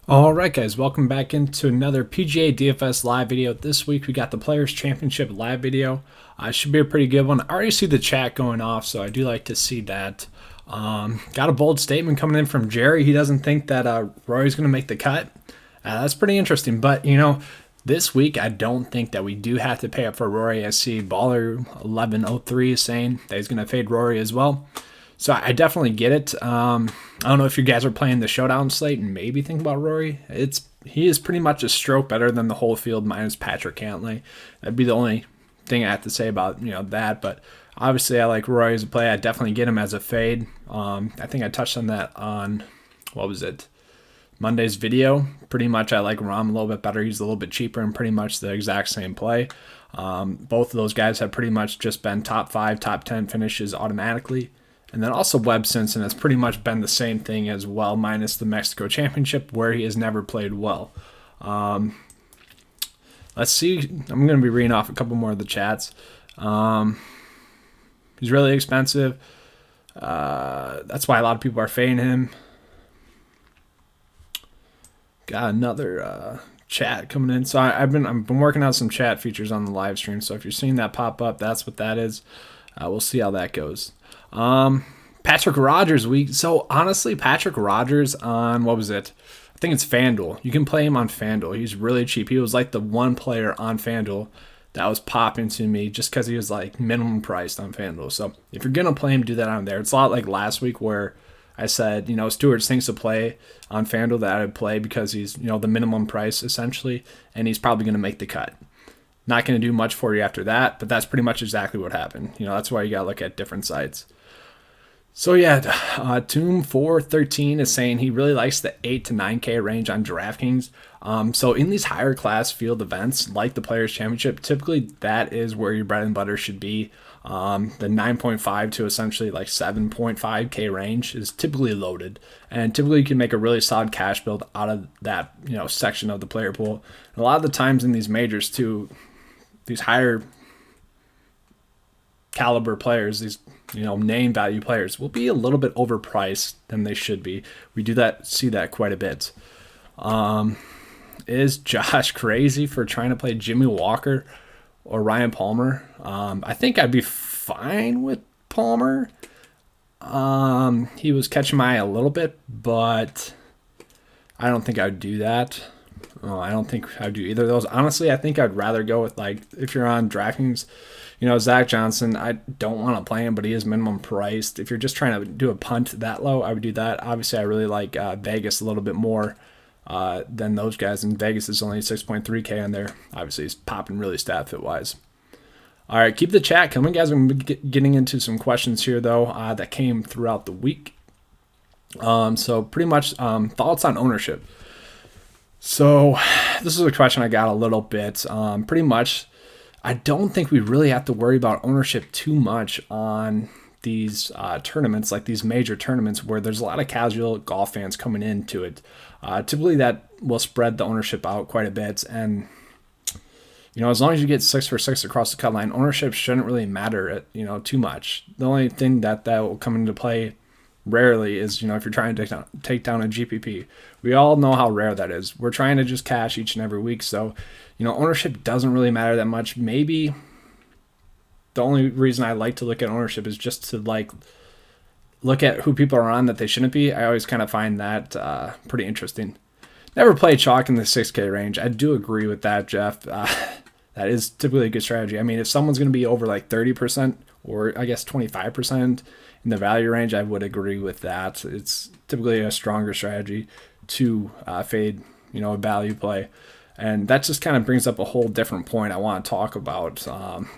Alright guys, welcome back into another PGA DFS live video. This week we got the Players Championship live video. Should be a pretty good one. I already see the chat going off, so I do like to see that. Got a bold statement coming in from Jerry. He doesn't think that Rory's going to make the cut. That's pretty interesting, but this week I don't think that we do have to pay up for Rory. I see Baller1103 is saying that he's going to fade Rory as well. So I definitely get it. I don't know if you guys are playing the showdown slate and maybe think about Rory. He is pretty much a stroke better than the whole field minus Patrick Cantlay. That'd be the only thing I have to say about that. But obviously I like Rory as a play. I definitely get him as a fade. I think I touched on that on Monday's video. Pretty much I like Rahm a little bit better. He's a little bit cheaper and pretty much the exact same play. Both of those guys have pretty much just been top 5, top 10 finishes automatically. And then also Webb Simpson has pretty much been the same thing as well, minus the Mexico Championship, where he has never played well. Let's see. I'm going to be reading off a couple more of the chats. He's really expensive. That's why a lot of people are fading him. Got another chat coming in. So I've been working out some chat features on the live stream. So if you're seeing that pop up, that's what that is. We'll see how that goes. Patrick Rogers week. So honestly, Patrick Rogers on I think it's FanDuel. You can play him on FanDuel. He's really cheap. He was like the one player on FanDuel that was popping to me just because he was like minimum priced on FanDuel. So if you're gonna play him, do that on there. It's a lot like last week where I said, Stewart thinks to play on FanDuel that I would play because he's, the minimum price essentially, and he's probably gonna make the cut. Not going to do much for you after that, but that's pretty much exactly what happened. That's why you got to look at different sites. So yeah, Tomb413 is saying he really likes the 8 to 9K range on DraftKings. So in these higher class field events like the Players Championship, typically that is where your bread and butter should be. The 9.5 to essentially like 7.5K range is typically loaded, and typically you can make a really solid cash build out of that section of the player pool. And a lot of the times in these majors too, these higher caliber players, these name value players, will be a little bit overpriced than they should be. We see that quite a bit. Is Josh crazy for trying to play Jimmy Walker or Ryan Palmer? I think I'd be fine with Palmer. He was catching my eye a little bit, but I don't think I would do that. I don't think I'd do either of those. Honestly, I think I'd rather go with, if you're on DraftKings, Zach Johnson, I don't want to play him, but he is minimum priced. If you're just trying to do a punt that low, I would do that. Obviously, I really like Vegas a little bit more than those guys, and Vegas is only 6.3K on there. Obviously, he's popping really stat fit-wise. All right, keep the chat coming, guys. I'm going to be getting into some questions here, though, that came throughout the week. So pretty much thoughts on ownership. So this is a question I got a little bit. Pretty much, I don't think we really have to worry about ownership too much on these tournaments, like these major tournaments where there's a lot of casual golf fans coming into it. Typically that will spread the ownership out quite a bit. And, as long as you get 6 for 6 across the cut line, ownership shouldn't really matter, too much. The only thing that will come into play rarely is, if you're trying to take down a GPP. We all know how rare that is. We're trying to just cash each and every week. So, ownership doesn't really matter that much. Maybe the only reason I like to look at ownership is just to look at who people are on that they shouldn't be. I always kind of find that pretty interesting. Never play chalk in the 6K range. I do agree with that, Jeff. That is typically a good strategy. I mean, if someone's going to be over 30% or I guess 25% in the value range, I would agree with that. It's typically a stronger strategy to fade, a value play. And that just kind of brings up a whole different point I want to talk about,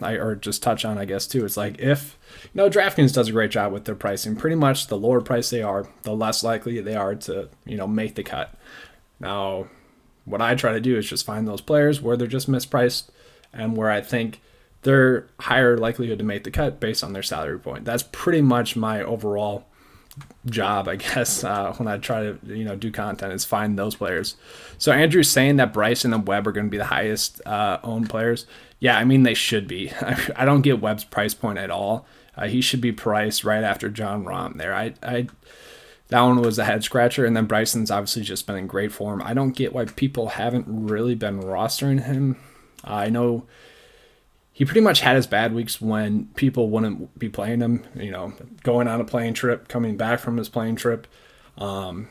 or just touch on, I guess, too. It's like if, DraftKings does a great job with their pricing. Pretty much the lower price they are, the less likely they are to, make the cut. Now, what I try to do is just find those players where they're just mispriced and where I think they're higher likelihood to make the cut based on their salary point. That's pretty much my overall job, I guess, when I try to do content, is find those players. So Andrew's saying that Bryson and Webb are going to be the highest owned players. Yeah, I mean they should be. I don't get Webb's price point at all. He should be priced right after Jon Rahm there. That one was a head scratcher, and then Bryson's obviously just been in great form. I don't get why people haven't really been rostering him. I know he pretty much had his bad weeks when people wouldn't be playing him, going on a plane trip, coming back from his plane trip. So,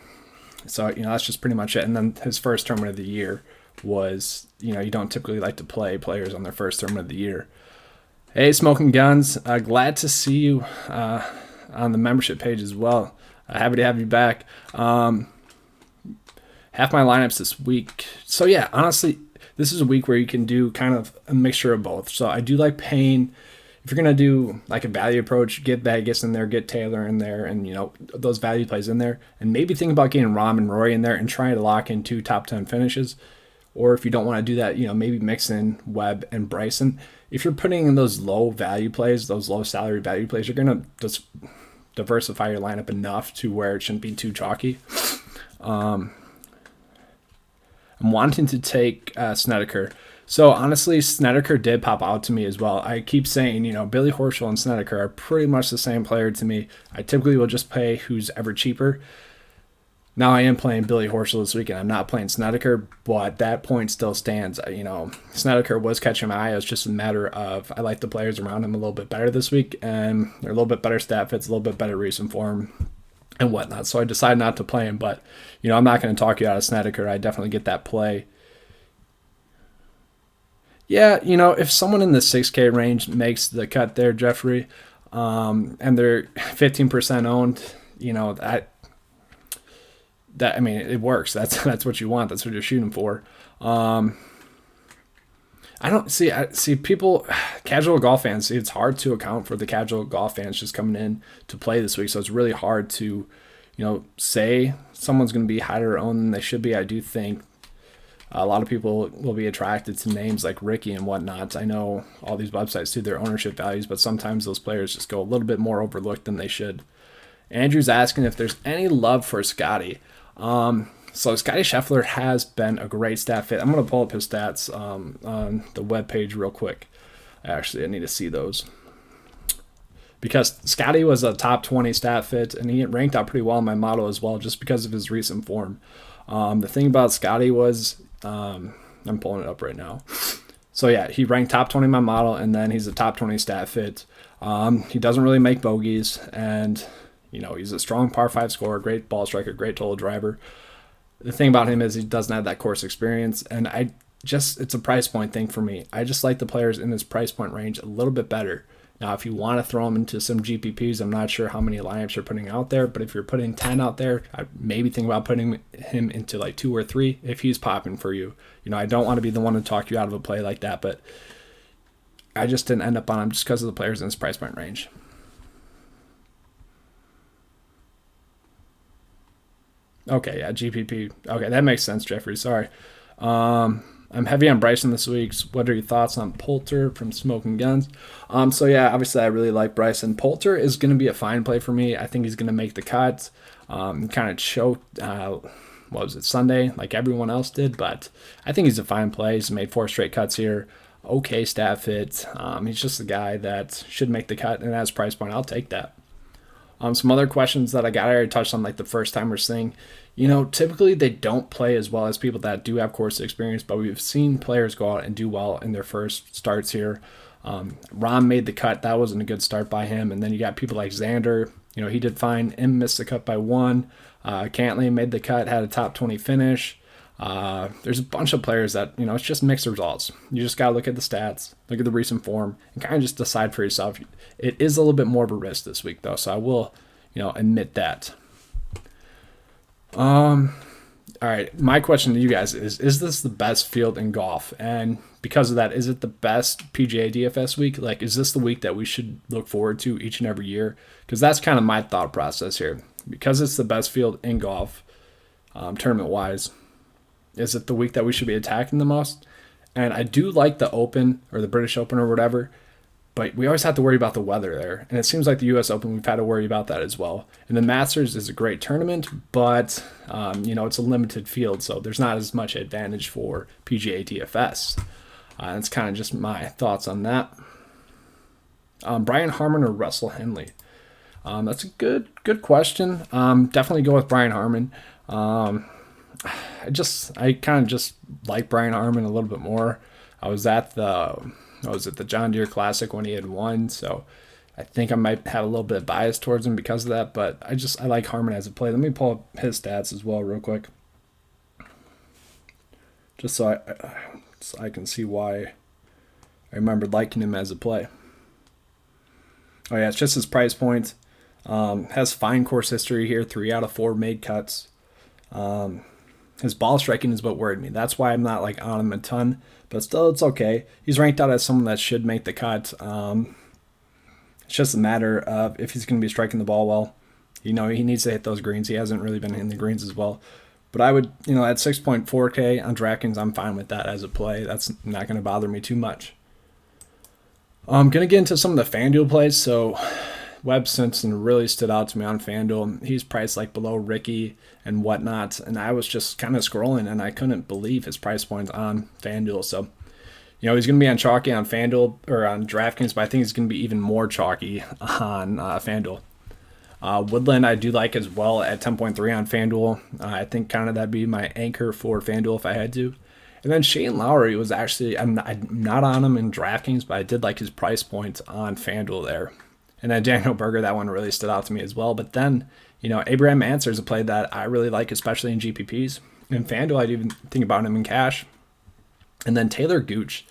that's just pretty much it. And then his first tournament of the year was, you don't typically like to play players on their first tournament of the year. Hey, Smoking Guns, glad to see you on the membership page as well. Happy to have you back. Half my lineups this week. So, yeah, honestly, this is a week where you can do kind of a mixture of both. So I do like paying. If you're going to do like a value approach, get Vegas in there, get Taylor in there, and, those value plays in there. And maybe think about getting Rahm and Rory in there and trying to lock in 2 top 10 finishes. Or if you don't want to do that, maybe mix in Webb and Bryson. If you're putting in those low value plays, those low salary value plays, you're going to just diversify your lineup enough to where it shouldn't be too chalky. I'm wanting to take Snedeker. So honestly, Snedeker did pop out to me as well. I keep saying, Billy Horschel and Snedeker are pretty much the same player to me. I typically will just pay who's ever cheaper. Now I am playing Billy Horschel this weekend. I'm not playing Snedeker, but that point still stands. Snedeker was catching my eye. It was just a matter of I like the players around him a little bit better this week, and they're a little bit better stat fits, a little bit better recent form, and whatnot. So I decided not to play him, but I'm not going to talk you out of Snedeker. I definitely get that play. Yeah, if someone in the 6K range makes the cut there, Jeffrey, and they're 15% owned, it works. That's what you want. That's what you're shooting for. I don't see people, casual golf fans. It's hard to account for the casual golf fans just coming in to play this week. So it's really hard to, say someone's going to be higher owned than they should be. I do think a lot of people will be attracted to names like Ricky and whatnot. I know all these websites do their ownership values, but sometimes those players just go a little bit more overlooked than they should. Andrew's asking if there's any love for Scotty. So Scotty Scheffler has been a great stat fit. I'm going to pull up his stats on the webpage real quick. Actually, I need to see those. Because Scotty was a top 20 stat fit, and he ranked out pretty well in my model as well, just because of his recent form. The thing about Scotty was, I'm pulling it up right now. So yeah, he ranked top 20 in my model, and then he's a top 20 stat fit. He doesn't really make bogeys, and he's a strong par 5 scorer, great ball striker, great total driver. The thing about him is he doesn't have that course experience, and it's a price point thing for me. I just like the players in this price point range a little bit better. Now, if you want to throw him into some GPPs, I'm not sure how many lineups you're putting out there, but if you're putting 10 out there, I maybe think about putting him into like 2 or 3 if he's popping for you. I don't want to be the one to talk you out of a play like that, but I just didn't end up on him just because of the players in this price point range. Okay, yeah, GPP. Okay, that makes sense, Jeffrey. Sorry. I'm heavy on Bryson this week. What are your thoughts on Poulter from Smoking Guns? So yeah, obviously I really like Bryson. Poulter is going to be a fine play for me. I think he's going to make the cut. Kind of choked, Sunday, like everyone else did, but I think he's a fine play. He's made 4 straight cuts here. Okay stat fit. He's just a guy that should make the cut, and at his price point, I'll take that. Some other questions that I already touched on, like the first timers thing. Typically they don't play as well as people that do have course experience, but we've seen players go out and do well in their first starts here. Rahm made the cut. That wasn't a good start by him. And then you got people like Xander. He did fine. Missed the cut by 1. Cantley made the cut, had a top 20 finish. There's a bunch of players that, it's just mixed results. You just got to look at the stats, look at the recent form, and kind of just decide for yourself. It is a little bit more of a risk this week, though, so I will, admit that. All right, my question to you guys is this the best field in golf? And because of that, is it the best PGA DFS week? Like, is this the week that we should look forward to each and every year? Because that's kind of my thought process here. Because it's the best field in golf, tournament-wise, is it the week that we should be attacking the most? And I do like the Open or the British Open or whatever, but we always have to worry about the weather there. And it seems like the U.S. Open, we've had to worry about that as well. And the Masters is a great tournament, but, it's a limited field, so there's not as much advantage for PGA DFS. That's kind of just my thoughts on that. Brian Harman or Russell Henley? That's a good question. Definitely go with Brian Harman. I kind of just like Brian Harman a little bit more. I was at the John Deere Classic when he had won, so I think I might have a little bit of bias towards him because of that. But I like Harman as a play. Let me pull up his stats as well real quick, just so I can see why I remembered liking him as a play. Oh yeah, it's just his price point. Has fine course history here, 3 out of 4 made cuts. His ball striking is what worried me. That's why I'm not like on him a ton, but still it's okay. He's ranked out as someone that should make the cut. It's just a matter of if he's going to be striking the ball well. He needs to hit those greens. He hasn't really been hitting the greens as well. But I would, at 6.4K on DraftKings, I'm fine with that as a play. That's not going to bother me too much. I'm going to get into some of the FanDuel plays. So Webb Simpson really stood out to me on FanDuel. He's priced like below Ricky and whatnot. And I was just kind of scrolling and I couldn't believe his price points on FanDuel. So, he's going to be on chalky on FanDuel or on DraftKings, but I think he's going to be even more chalky on FanDuel. Woodland I do like as well at 10.3 on FanDuel. I think kind of that'd be my anchor for FanDuel if I had to. And then Shane Lowry was actually, I'm not on him in DraftKings, but I did like his price point on FanDuel there. And then Daniel Berger, that one really stood out to me as well. But then, Abraham Ancer is a play that I really like, especially in GPPs. In FanDuel, I'd even think about him in cash. And then Taylor Gooch,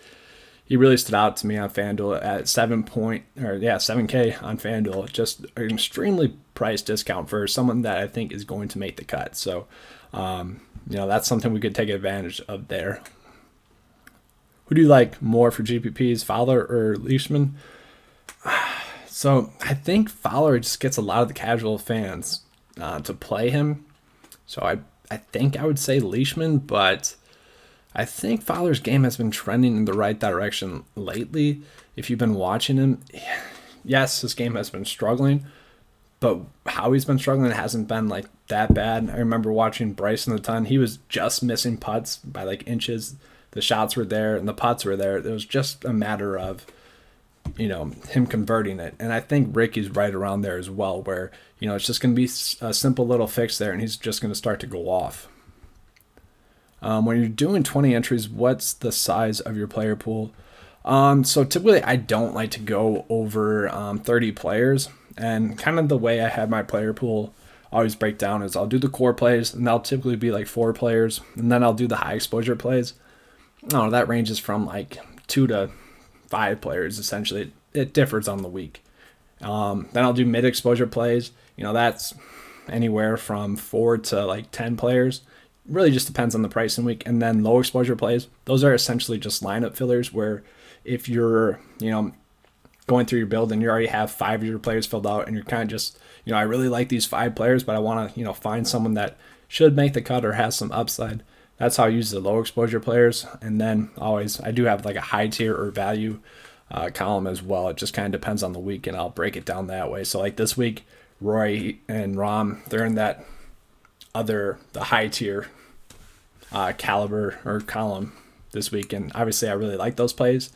he really stood out to me on FanDuel at 7K on FanDuel. Just an extremely price discount for someone that I think is going to make the cut. So, that's something we could take advantage of there. Who do you like more for GPPs, Fowler or Leishman? So I think Fowler just gets a lot of the casual fans to play him. So I think I would say Leishman, but I think Fowler's game has been trending in the right direction lately. If you've been watching him, yes, his game has been struggling, but how he's been struggling hasn't been like that bad. I remember watching Bryson a ton. He was just missing putts by like inches. The shots were there and the putts were there. It was just a matter of, him converting it. And I think Ricky's right around there as well, where, it's just going to be a simple little fix there and he's just going to start to go off. When you're doing 20 entries, what's the size of your player pool? So typically I don't like to go over 30 players. And kind of the way I have my player pool always break down is I'll do the core plays, and that'll typically be like 4 players. And then I'll do the high exposure plays. That ranges from like 2 to 5 players, essentially. It differs on the week. Then I'll do mid exposure plays. That's anywhere from 4 to like 10 players. Really just depends on the price and week. And then low exposure plays, those are essentially just lineup fillers where if you're, going through your build and you already have 5 of your players filled out and you're kind of just, I really like these 5 players, but I want to, find someone that should make the cut or has some upside. That's how I use the low exposure players. And then I do have like a high tier or value column as well. It just kind of depends on the week and I'll break it down that way. So like this week, Roy and Rom, they're in the high tier caliber or column this week. And obviously I really like those plays.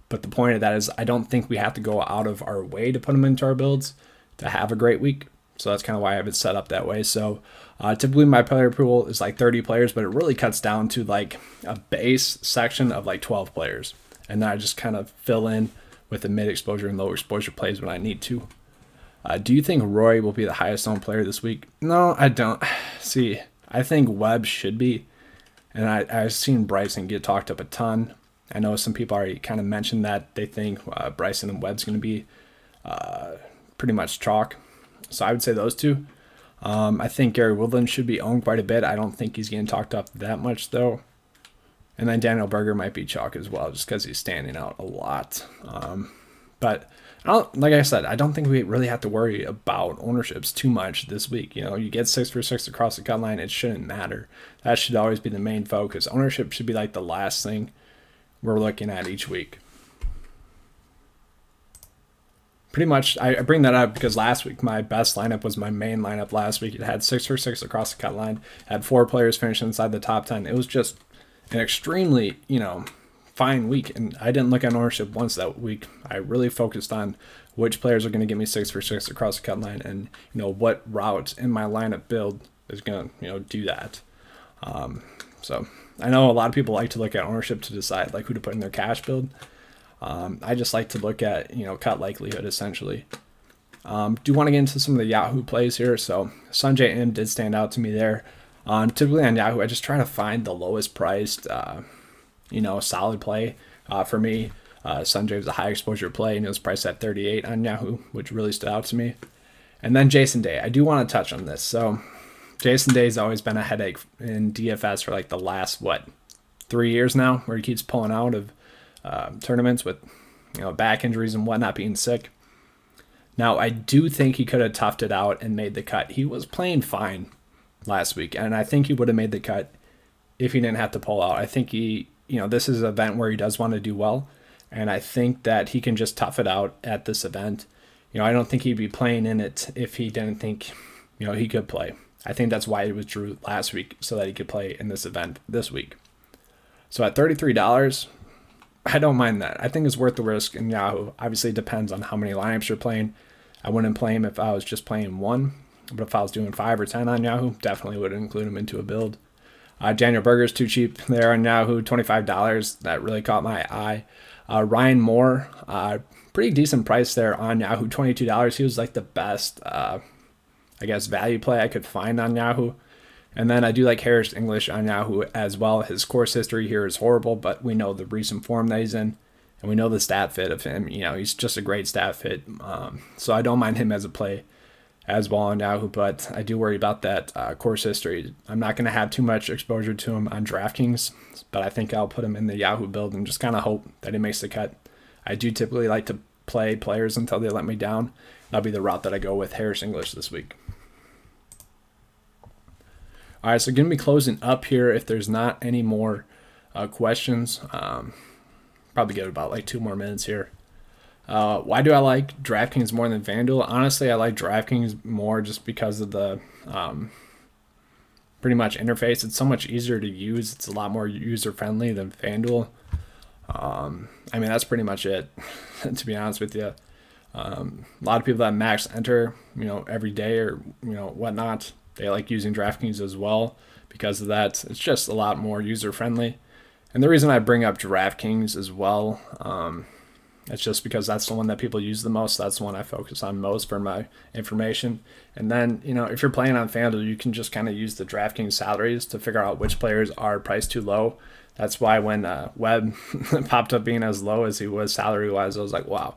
But the point of that is I don't think we have to go out of our way to put them into our builds to have a great week. So that's kind of why I have it set up that way. So typically my player pool is like 30 players, but it really cuts down to like a base section of like 12 players. And then I just kind of fill in with the mid exposure and low exposure plays when I need to. Do you think Roy will be the highest owned player this week? No, I don't. See, I think Webb should be. And I've seen Bryson get talked up a ton. I know some people already kind of mentioned that they think Bryson and Webb's going to be pretty much chalk. So I would say those two. I think Gary Woodland should be owned quite a bit. I don't think he's getting talked up that much, though. And then Daniel Berger might be chalk as well, just because he's standing out a lot. But like I said, I don't think we really have to worry about ownerships too much this week. You get 6 for 6 across the cut line. It shouldn't matter. That should always be the main focus. Ownership should be like the last thing we're looking at each week. Pretty much, I bring that up because last week my best lineup was my main lineup last week. It had 6 for 6 across the cut line. It had 4 players finish inside the top 10. It was just an extremely, fine week, and I didn't look at ownership once that week. I really focused on which players are going to give me 6 for 6 across the cut line, and what route in my lineup build is going to do that. So I know a lot of people like to look at ownership to decide like who to put in their cash build. I just like to look at cut likelihood essentially. Do want to get into some of the Yahoo plays here. So Sanjay M did stand out to me there. Typically on Yahoo, I just try to find the lowest priced, solid play. For me, Sanjay was a high exposure play, and it was priced at 38 on Yahoo, which really stood out to me. And then Jason Day, I do want to touch on this. So Jason Day has always been a headache in DFS for like the last 3 years now, where he keeps pulling out of tournaments with back injuries and whatnot, being sick. Now I do think he could have toughed it out and made the cut. He was playing fine last week, and I think he would have made the cut if he didn't have to pull out. I think this is an event where he does want to do well, and I think that he can just tough it out at this event. I don't think he'd be playing in it if he didn't think he could play. I think that's why he withdrew last week, so that he could play in this event this week. So at $33, I don't mind that. I think it's worth the risk in Yahoo. Obviously, it depends on how many lineups you're playing. I wouldn't play him if I was just playing one, but if I was doing 5 or 10 on Yahoo, definitely would include him into a build. Daniel Berger's too cheap there on Yahoo, $25. That really caught my eye. Ryan Moore, pretty decent price there on Yahoo, $22. He was like the best, value play I could find on Yahoo. And then I do like Harris English on Yahoo as well. His course history here is horrible, but we know the recent form that he's in, and we know the stat fit of him. He's just a great stat fit. So I don't mind him as a play as well on Yahoo, but I do worry about that course history. I'm not going to have too much exposure to him on DraftKings, but I think I'll put him in the Yahoo build and just kind of hope that he makes the cut. I do typically like to play players until they let me down. That'll be the route that I go with Harris English this week. All right, so going to be closing up here if there's not any more questions. Probably give it about 2 more minutes here. Why do I like DraftKings more than FanDuel? Honestly, I like DraftKings more just because of the pretty much interface. It's so much easier to use. It's a lot more user-friendly than FanDuel. That's pretty much it, to be honest with you. A lot of people that max enter, every day or, whatnot, they like using DraftKings as well because of that. It's just a lot more user-friendly. And the reason I bring up DraftKings as well, it's just because that's the one that people use the most. That's the one I focus on most for my information. And then, if you're playing on FanDuel, you can just kind of use the DraftKings salaries to figure out which players are priced too low. That's why when Webb popped up being as low as he was salary-wise, I was like, wow,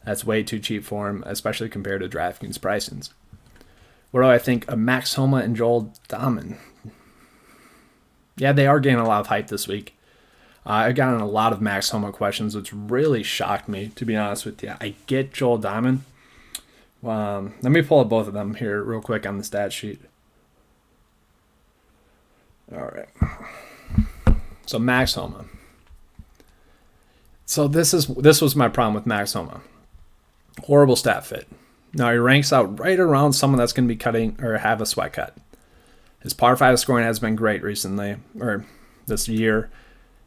that's way too cheap for him, especially compared to DraftKings pricings. What do I think of Max Homa and Joel Dahmen? Yeah, they are getting a lot of hype this week. I've gotten a lot of Max Homa questions, which really shocked me, to be honest with you. I get Joel Dahmen. Let me pull up both of them here real quick on the stat sheet. All right. So Max Homa. So this was my problem with Max Homa. Horrible stat fit. Now he ranks out right around someone that's going to be cutting or have a sweat cut. His par 5 scoring has been great recently, or this year.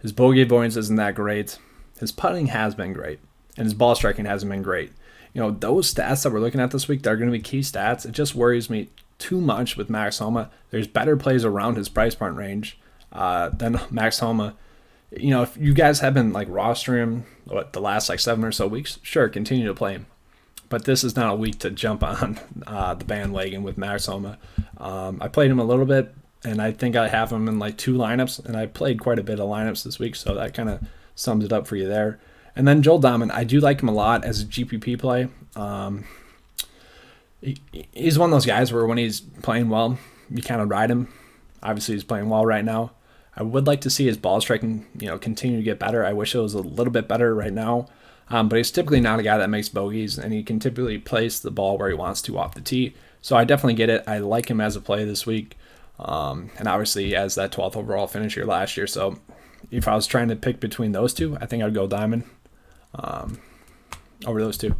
His bogey avoidance isn't that great. His putting has been great, and his ball striking hasn't been great. Those stats that we're looking at this week, they're going to be key stats. It just worries me too much with Max Homa. There's better plays around his price point range than Max Homa. If you guys have been rostering him the last 7 or so weeks, sure, continue to play him. But this is not a week to jump on the bandwagon with Max Homa. I played him a little bit, and I think I have him in 2 lineups, and I played quite a bit of lineups this week, so that kind of sums it up for you there. And then Joel Dahmen, I do like him a lot as a GPP play. He's one of those guys where when he's playing well, you kind of ride him. Obviously, he's playing well right now. I would like to see his ball striking, continue to get better. I wish it was a little bit better right now. But he's typically not a guy that makes bogeys, and he can typically place the ball where he wants to off the tee. So I definitely get it. I like him as a play this week. And obviously he has that 12th overall finish here last year. So if I was trying to pick between those two, I think I'd go Dahmen over those two.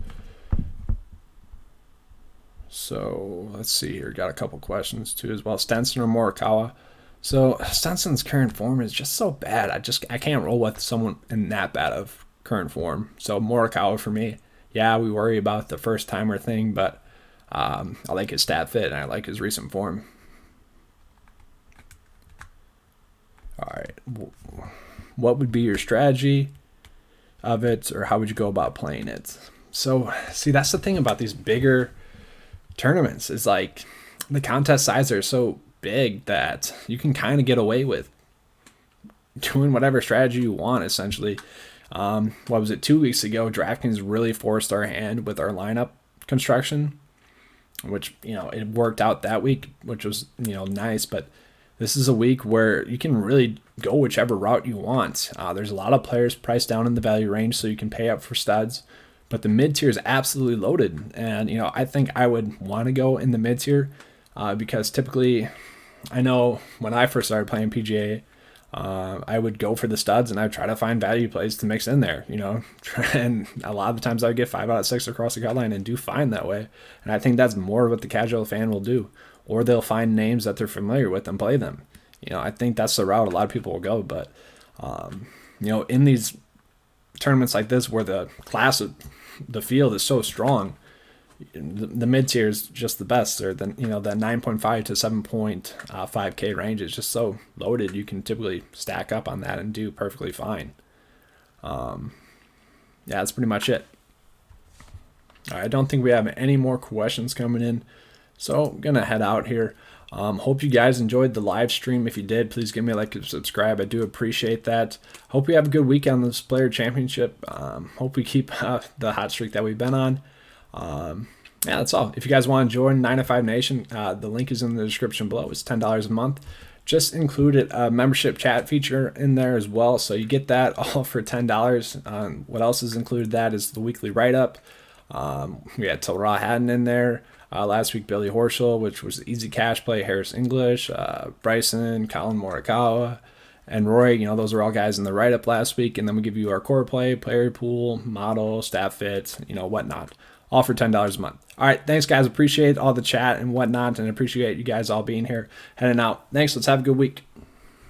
So let's see here. Got a couple questions too as well. Stenson or Morikawa. So Stenson's current form is just so bad. I can't roll with someone in that bad of current form. So Morikawa for me. Yeah, we worry about the first timer thing, but I like his stat fit and I like his recent form. All right, what would be your strategy of it, or how would you go about playing it? So see, that's the thing about these bigger tournaments is like the contest size are so big that you can kind of get away with doing whatever strategy you want essentially. What was it, 2 weeks ago, DraftKings really forced our hand with our lineup construction, which it worked out that week, which was nice. But this is a week where you can really go whichever route you want. There's a lot of players priced down in the value range, so you can pay up for studs. But the mid tier is absolutely loaded, and I think I would want to go in the mid tier because typically, I know when I first started playing PGA, I would go for the studs and I'd try to find value plays to mix in there, and a lot of the times I would get 5 out of 6 across the cut line and do fine that way. And I think that's more what the casual fan will do, or they'll find names that they're familiar with and play them. I think that's the route a lot of people will go. But in these tournaments like this where the class of the field is so strong, the mid tier is just the best. Or the 9.5 to 7.5K range is just so loaded. You can typically stack up on that and do perfectly fine. Yeah, that's pretty much it. All right, I don't think we have any more questions coming in, so I'm gonna head out here. Hope you guys enjoyed the live stream. If you did, please give me a like and subscribe. I do appreciate that. Hope you have a good weekend on this player championship. Hope we keep the hot streak that we've been on. Yeah, that's all. If you guys want to join 9 to 5 Nation, the link is in the description below. It's $10 a month. Just included a membership chat feature in there as well, so you get that all for $10. What else is included? That is the weekly write-up. We had Tilra Haddon in there. Last week, Billy Horschel, which was the easy cash play, Harris English, Bryson, Colin Morikawa, and Roy. Those are all guys in the write-up last week. And then we give you our core play, player pool, model, stat fit, whatnot, all for $10 a month. All right, thanks, guys. Appreciate all the chat and whatnot, and appreciate you guys all being here. Heading out. Thanks. Let's have a good week.